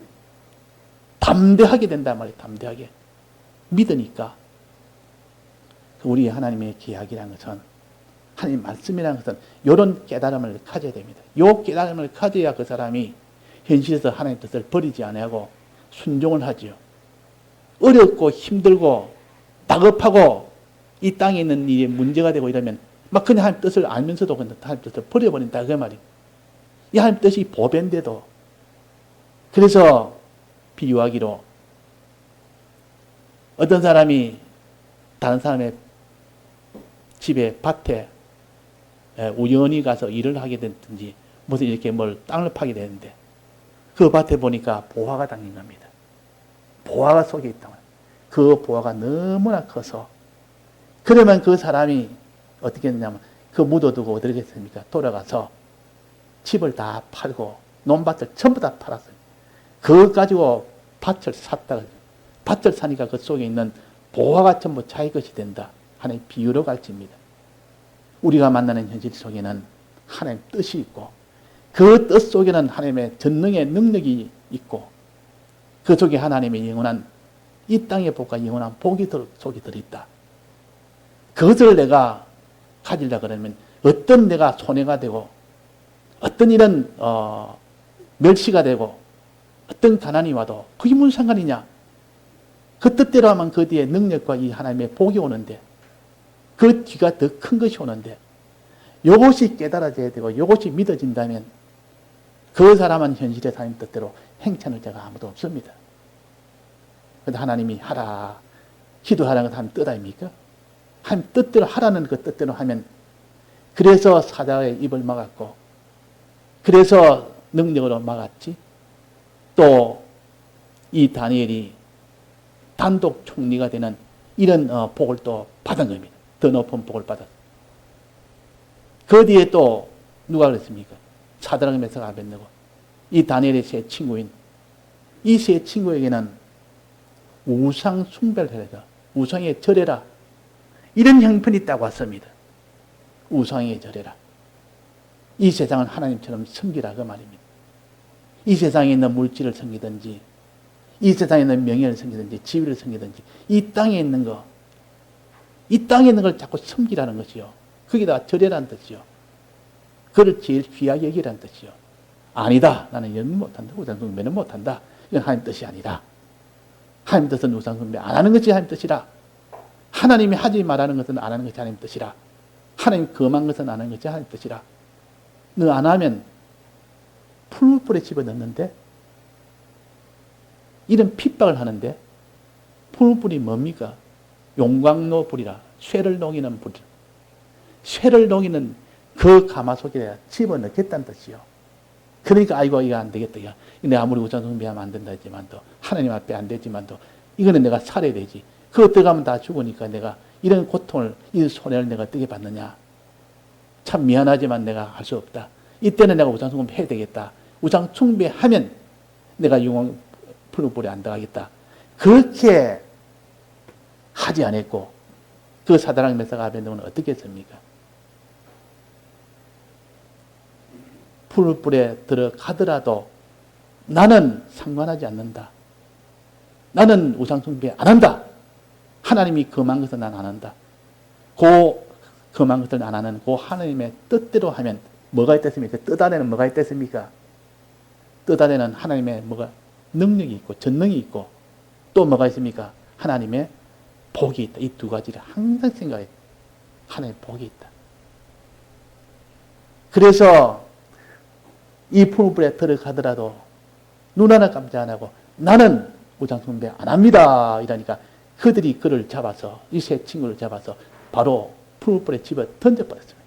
담대하게 된단 말이에요. 담대하게. 믿으니까 우리 하나님의 계약이라는 것은 하나님 말씀이라는 것은 이런 깨달음을 가져야 됩니다. 이 깨달음을 가져야 그 사람이 현실에서 하나님의 뜻을 버리지 아니하고 순종을 하지요. 어렵고 힘들고 다급하고 이 땅에 있는 일이 문제가 되고 이러면 막 그냥 하나님 뜻을 알면서도 그냥 하나님 뜻을 버려버린다 그 말이에요. 이 하나님 뜻이 보배인데도 그래서 비유하기로 어떤 사람이 다른 사람의 집에 밭에 우연히 가서 일을 하게 됐든지 무슨 이렇게 뭘 땅을 파게 되는데 그 밭에 보니까 보화가 담긴 겁니다. 보화가 속에 있다. 그 보화가 너무나 커서 그러면 그 사람이 어떻게 했냐면 그 묻어두고 어떻게 했습니까? 돌아가서 집을 다 팔고 논밭을 전부 다 팔았어요. 그거 가지고 밭을 샀다. 밭을 사니까 그 속에 있는 보화가 전부 자기 것이 된다 하는 비유로 가르칩니다. 우리가 만나는 현실 속에는 하나님 뜻이 있고 그 뜻 속에는 하나님의 전능의 능력이 있고 그 속에 하나님의 영원한 이 땅의 복과 영원한 복이 속에 들어있다. 그것을 내가 가지려 그러면 어떤 내가 손해가 되고 어떤 이런 멸시가 되고 어떤 가난이 와도 그게 무슨 상관이냐. 그 뜻대로 하면 그 뒤에 능력과 이 하나님의 복이 오는데 그 뒤가 더 큰 것이 오는데 이것이 깨달아져야 되고 이것이 믿어진다면 그 사람은 현실의 하나님 뜻대로 행찮을 자가 아무도 없습니다. 그런데 하나님이 하라 기도하라는 것 하나님 뜻 아닙니까? 하나님 뜻대로 하라는 그 뜻대로 하면 그래서 사자의 입을 막았고 그래서 능력으로 막았지. 또 이 다니엘이 단독 총리가 되는 이런 복을 또 받은 겁니다. 더 높은 복을 받았어요. 그 뒤에 또 누가 그랬습니까? 사드락 메삭 아벳느고 이 다니엘의 세 친구인 이 세 친구에게는 우상 숭배를 해라. 우상에 절해라. 이런 형편이 있다고 왔습니다. 우상에 절해라. 이 세상은 하나님처럼 섬기라 그 말입니다. 이 세상에 있는 물질을 섬기든지 이 세상에 있는 명예를 섬기든지 지위를 섬기든지 이 땅에 있는 거 이 땅에 있는 걸 자꾸 섬기라는 것이요. 거기다 절해라는 뜻이요. 그를 제일 귀하게 여기라는 뜻이요. 아니다. 나는 이런 못한다. 우상숭배는 못한다. 이건 하나님 뜻이 아니라 하나님 뜻은 우상숭배 안 하는 것이 하나님 뜻이라. 하나님이 하지 말라는 것은 안 하는 것이 하나님 뜻이라. 하나님 금한 것은 안 하는 것이 하나님 뜻이라. 너 안 하면 풀불에 집어넣는데 이런 핍박을 하는데 풀불이 뭡니까? 용광로 불이라. 쇠를 녹이는 불. 쇠를 녹이는 그 가마솥에 집어넣겠다는 뜻이요. 그러니까 아이고 이거 안 되겠다. 내가 아무리 우상숭배하면 안 된다 했지만도 하나님 앞에 안 되지만도 이거는 내가 살아야 되지. 그거 들어가면 다 죽으니까 내가 이런 고통을 이 손해를 내가 어떻게 받느냐. 참 미안하지만 내가 할 수 없다. 이때는 내가 우상숭배 해야 되겠다. 우상숭배하면 내가 영원 풀불에 안 들어가겠다. 그렇게 하지 않았고 그 사드락 메삭 아벳느고는 어떻게 했습니까? 풀불에 들어가더라도 나는 상관하지 않는다. 나는 우상숭배 안 한다. 하나님이 금한 것은 난 안 한다. 그 금한 것을 안 하는 그 하나님의 뜻대로 하면 뭐가 있겠습니까? 뜻 안에는 뭐가 있겠습니까? 뜻 안에는 하나님의 뭐가 능력이 있고 전능이 있고 또 뭐가 있습니까? 하나님의 복이 있다. 이 두 가지를 항상 생각해. 하나님의 복이 있다. 그래서 이 풀불에 들어가더라도 눈 하나 깜짝 안 하고 나는 우상숭배 안 합니다. 이러니까 그들이 그를 잡아서 이 세 친구를 잡아서 바로 풀불에 집어 던져버렸습니다.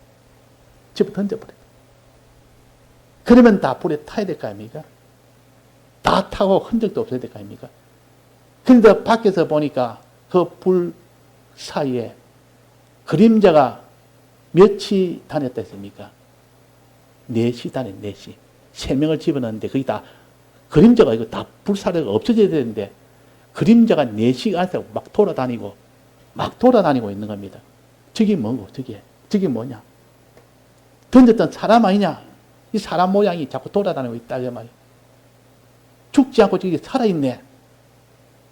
집어 던져버렸어요. 그러면 다 불에 타야 될 거 아닙니까? 다 타고 흔적도 없어야 될 거 아닙니까? 그런데 밖에서 보니까 그 불 사이에 그림자가 몇이 다녔다 했습니까? 4시 다녔, 4시. 3명을 집어넣는데 거기 다 그림자가 이거 다 불사르가 없어져야 되는데 그림자가 4시 안에서 막 돌아다니고 있는 겁니다. 저게 뭐고, 저게 뭐냐? 던졌던 사람 아니냐? 이 사람 모양이 자꾸 돌아다니고 있다, 그 말이야. 죽지 않고 저기 살아있네.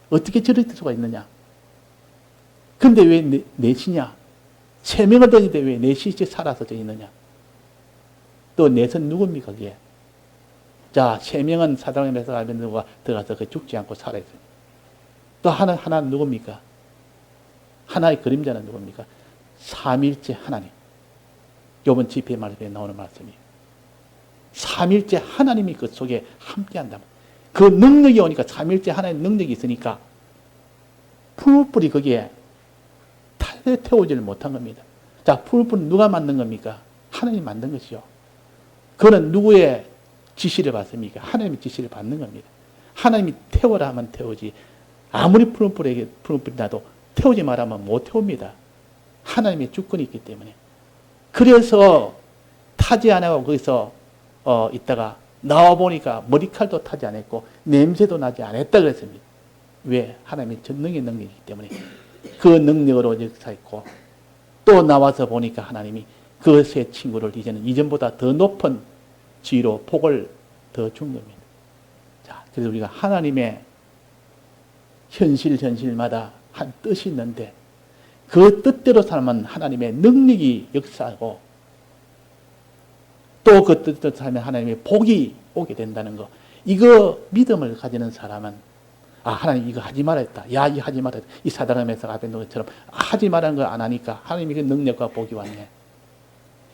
어떻게 저럴 수가 있느냐? 근데 왜 4시냐? 3명을 던지는데 왜 4시째 살아서 저 있느냐? 또 넷은 누굽니까, 그게? 자, 3명은 사드락 메삭 아벳느고가 들어가서 그 죽지 않고 살아있어요. 또 하나는 누굽니까? 하나의 그림자는 누굽니까? 삼일째 하나님. 이번 집회 말씀에 나오는 말씀이에요. 삼일째 하나님이 그 속에 함께 한다. 그 능력이 오니까 삼일째 하나님의 능력이 있으니까 풀불이 거기에 태우지를 못한 겁니다. 자, 풀불은 누가 만든 겁니까? 하나님이 만든 것이요. 그는 누구의 지시를 받습니까? 하나님의 지시를 받는 겁니다. 하나님이 태워라 하면 태우지. 아무리 풀불이 나도 태우지 말하면 못 태웁니다. 하나님의 주권이 있기 때문에. 그래서 타지 않고 거기서 있다가 나와보니까 머리칼도 타지 않았고 냄새도 나지 않았다 그랬습니다. 왜? 하나님의 전능의 능력이기 때문에 그 능력으로 역사했고 또 나와서 보니까 하나님이 그 세 친구를 이제는 이전보다 더 높은 지위로 복을 더 준 겁니다. 자, 그래서 우리가 하나님의 현실마다 한 뜻이 있는데 그 뜻대로 살면 하나님의 능력이 역사하고 또 그 뜻대로 살면 하나님의 복이 오게 된다는 거. 이거 믿음을 가지는 사람은 하나님 이거 하지 말았다. 야, 이 하지 말았다. 이 사다람에서 앞에 놓은 것처럼 하지 말라는 걸 안 하니까 하나님이 그 능력과 복이 왔네.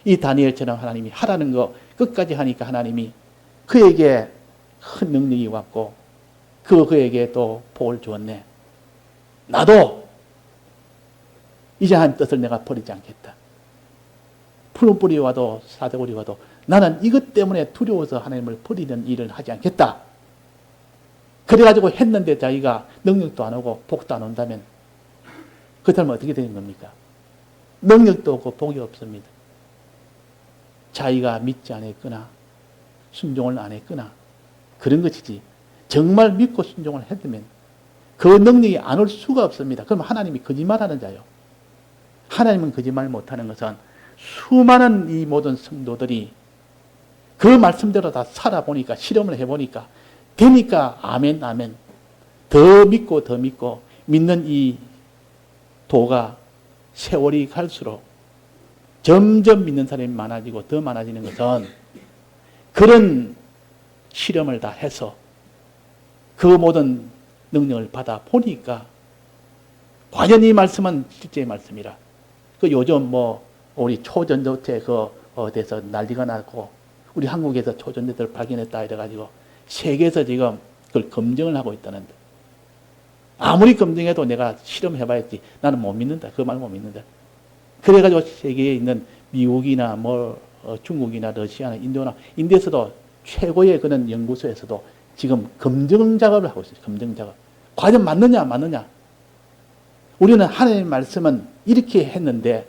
이 다니엘처럼 하나님이 하라는 거 끝까지 하니까 하나님이 그에게 큰 능력이 왔고 그에게 또 복을 주었네. 나도 이제 한 뜻을 내가 버리지 않겠다. 푸른 뿌리 와도 사대구리 와도 나는 이것 때문에 두려워서 하나님을 버리는 일을 하지 않겠다. 그래가지고 했는데 자기가 능력도 안 오고 복도 안 온다면 그 사람은 어떻게 되는 겁니까? 능력도 없고 복이 없습니다. 자기가 믿지 않았거나 순종을 안 했거나 그런 것이지 정말 믿고 순종을 했으면 그 능력이 안 올 수가 없습니다. 그럼 하나님이 거짓말하는 자요. 하나님은 거짓말 못하는 것은 수많은 이 모든 성도들이 그 말씀대로 다 살아보니까 실험을 해보니까 되니까 아멘 아멘 더 믿고 믿는 이 도가 세월이 갈수록 점점 믿는 사람이 많아지고 더 많아지는 것은 그런 실험을 다 해서 그 모든 능력을 받아 보니까 과연 이 말씀은 실제의 말씀이라. 그 요즘 우리 초전도체 어디서 난리가 났고 우리 한국에서 초전도체를 발견했다 이래가지고 세계에서 지금 그걸 검증을 하고 있다는데 아무리 검증해도 내가 실험해봐야지 나는 못 믿는다. 그 말 못 믿는다. 그래가지고 세계에 있는 미국이나 중국이나 러시아나 인도에서도 최고의 그런 연구소에서도 지금 검증 작업을 하고 있어요. 검증 작업. 과연 맞느냐, 안 맞느냐. 우리는 하나님의 말씀은 이렇게 했는데,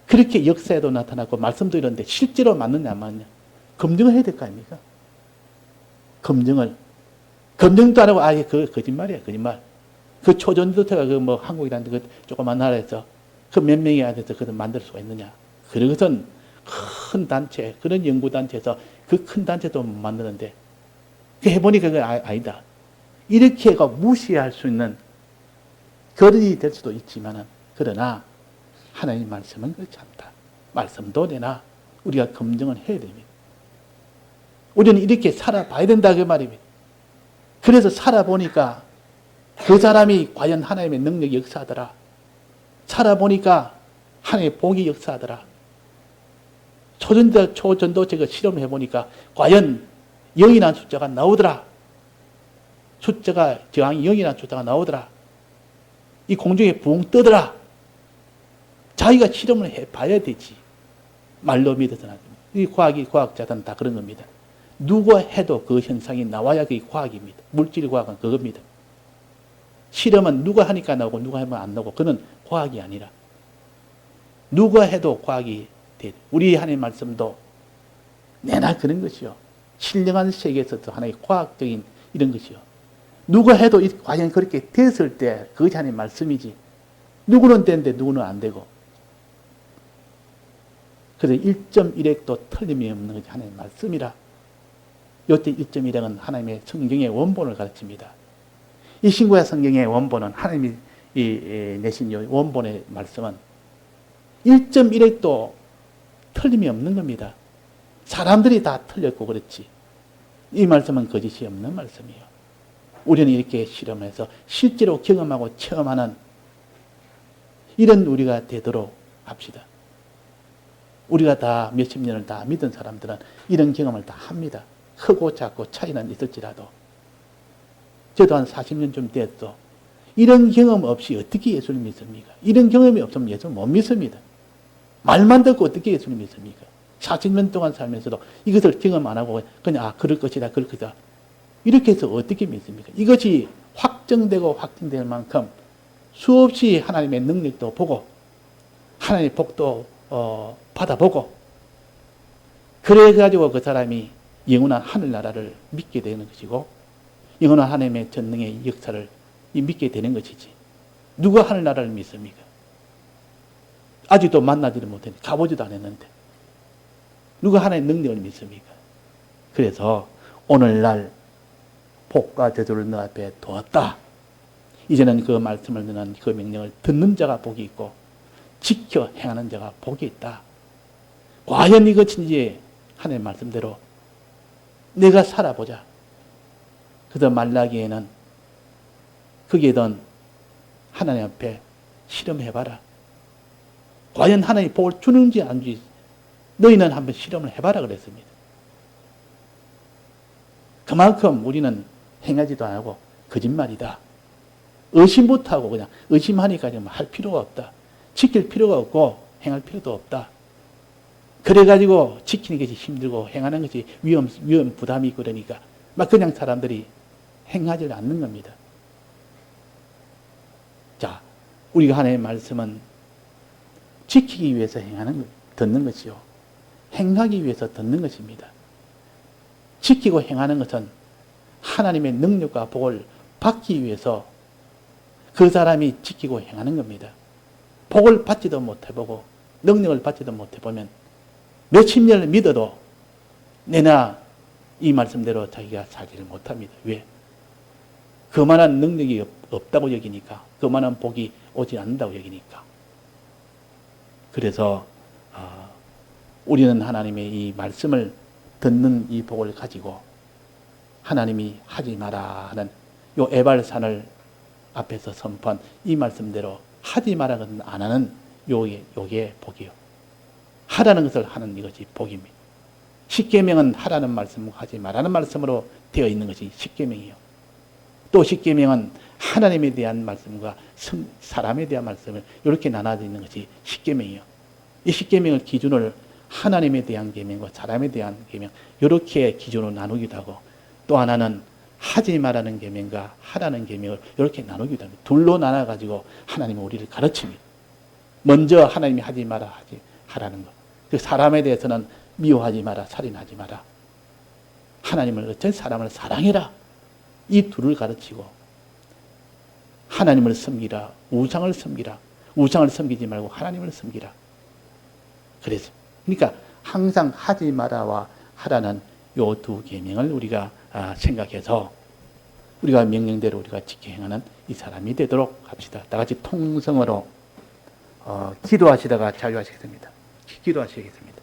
그렇게 역사에도 나타났고, 말씀도 이런데, 실제로 맞느냐, 안 맞느냐. 검증을 해야 될 거 아닙니까? 검증도 안 하고, 그거 거짓말이야, 거짓말. 그 초전도체가 한국이라는 그 조그만 나라에서 그 몇 명이 안에서 그걸 만들 수가 있느냐. 그것은 큰 단체, 그런 연구단체에서 그 큰 단체도 못 만드는데, 해보니까 그건 아니다. 이렇게가 무시할 수 있는 거론이 될 수도 있지만은, 그러나, 하나님 말씀은 그렇지 않다. 말씀도 되나, 우리가 검증을 해야 됩니다. 우리는 이렇게 살아봐야 된다, 그 말입니다. 그래서 살아보니까, 그 사람이 과연 하나님의 능력이 역사하더라. 살아보니까, 하나님의 복이 역사하더라. 초전도체 실험을 해보니까, 과연 영이라는 숫자가 나오더라. 저항이 0이라는 숫자가 나오더라. 이 공중에 붕 뜨더라. 자기가 실험을 해봐야 되지. 말로 믿어서는 안 됩니다. 이 과학자들은 다 그런 겁니다. 누가 해도 그 현상이 나와야 그게 과학입니다. 물질과학은 그겁니다. 실험은 누가 하니까 나오고 누가 하면 안 나오고 그건 과학이 아니라 누가 해도 과학이 돼. 우리 하나님의 말씀도 내나 그런 것이요. 신령한 세계에서도 하나의 과학적인 이런 것이요. 누가 해도 과연 그렇게 됐을 때 그것이 하나님의 말씀이지. 누구는 되는데 누구는 안 되고. 그래서 1.1핵도 틀림이 없는 것이 하나님의 말씀이라. 이때 1.1핵은 하나님의 성경의 원본을 가르칩니다. 이 신구약 성경의 원본은 하나님이 내신 이 원본의 말씀은 1.1핵도 틀림이 없는 겁니다. 사람들이 다 틀렸고 그렇지. 이 말씀은 거짓이 없는 말씀이에요. 우리는 이렇게 실험해서 실제로 경험하고 체험하는 이런 우리가 되도록 합시다. 우리가 다 몇십 년을 다 믿은 사람들은 이런 경험을 다 합니다. 크고 작고 차이는 있을지라도. 저도 한 40년 좀 됐어. 이런 경험 없이 어떻게 예수를 믿습니까? 이런 경험이 없으면 예수를 못 믿습니다. 말만 듣고 어떻게 예수를 믿습니까? 40년 동안 살면서도 이것을 경험 안 하고 그냥 그럴 것이다. 이렇게 해서 어떻게 믿습니까? 이것이 확정되고 확증될 만큼 수없이 하나님의 능력도 보고 하나님의 복도 받아보고 그래가지고 그 사람이 영원한 하늘나라를 믿게 되는 것이고 영원한 하나님의 전능의 역사를 믿게 되는 것이지. 누가 하늘나라를 믿습니까? 아직도 만나지를 못했는데, 가보지도 않았는데. 누가 하나님의 능력을 믿습니까? 그래서 오늘날 복과 저주를 너 앞에 두었다. 이제는 그 말씀을 너는 그 명령을 듣는 자가 복이 있고 지켜 행하는 자가 복이 있다. 과연 이것인지 하나님의 말씀대로 내가 살아보자. 그래서 말라기에는 거기에든 하나님 앞에 실험해봐라. 과연 하나님이 복을 주는지 안 주는지 너희는 한번 실험을 해봐라 그랬습니다. 그만큼 우리는 행하지도 않고 거짓말이다. 의심부터 하고 그냥 의심하니까 할 필요가 없다. 지킬 필요가 없고 행할 필요도 없다. 그래가지고 지키는 것이 힘들고 행하는 것이 위험 부담이 있고 그러니까 막 그냥 사람들이 행하지 않는 겁니다. 자, 우리가 하나님의 말씀은 지키기 위해서 듣는 것이요. 행하기 위해서 듣는 것입니다. 지키고 행하는 것은 하나님의 능력과 복을 받기 위해서 그 사람이 지키고 행하는 겁니다. 복을 받지도 못해보고 능력을 받지도 못해보면 몇십 년을 믿어도 내나 이 말씀대로 자기가 살지를 못합니다. 왜? 그만한 능력이 없다고 여기니까, 그만한 복이 오지 않는다고 여기니까. 그래서 우리는 하나님의 이 말씀을 듣는 이 복을 가지고 하나님이 하지 마라 하는 요 에발산을 앞에서 선포한 이 말씀대로 하지 마라는 안 하는 요게 복이요. 하라는 것을 하는 이것이 복입니다. 십계명은 하라는 말씀, 하지 말라는 말씀으로 되어 있는 것이 십계명이요. 또 십계명은 하나님에 대한 말씀과 사람에 대한 말씀을 이렇게 나눠져 있는 것이 십계명이요. 이 십계명을 기준을 하나님에 대한 계명과 사람에 대한 계명 이렇게 기준으로 나누기도 하고, 또 하나는 하지 말라는 계명과 하라는 계명을 이렇게 나누기도 합니다. 둘로 나눠가지고 하나님은 우리를 가르칩니다. 먼저 하나님이 하지 마라 하라는 것. 그 사람에 대해서는 미워하지 마라, 살인하지 마라. 하나님을 어떤 사람을 사랑해라. 이 둘을 가르치고 하나님을 섬기라, 우상을 섬기라. 우상을 섬기지 말고 하나님을 섬기라. 그래서 그러니까 항상 하지 마라와 하라는 요 두 계명을 우리가 생각해서 우리가 명령대로 우리가 지켜 행하는 이 사람이 되도록 합시다. 다 같이 통성으로 기도하시다가 자유하시겠습니다. 기도하시겠습니다.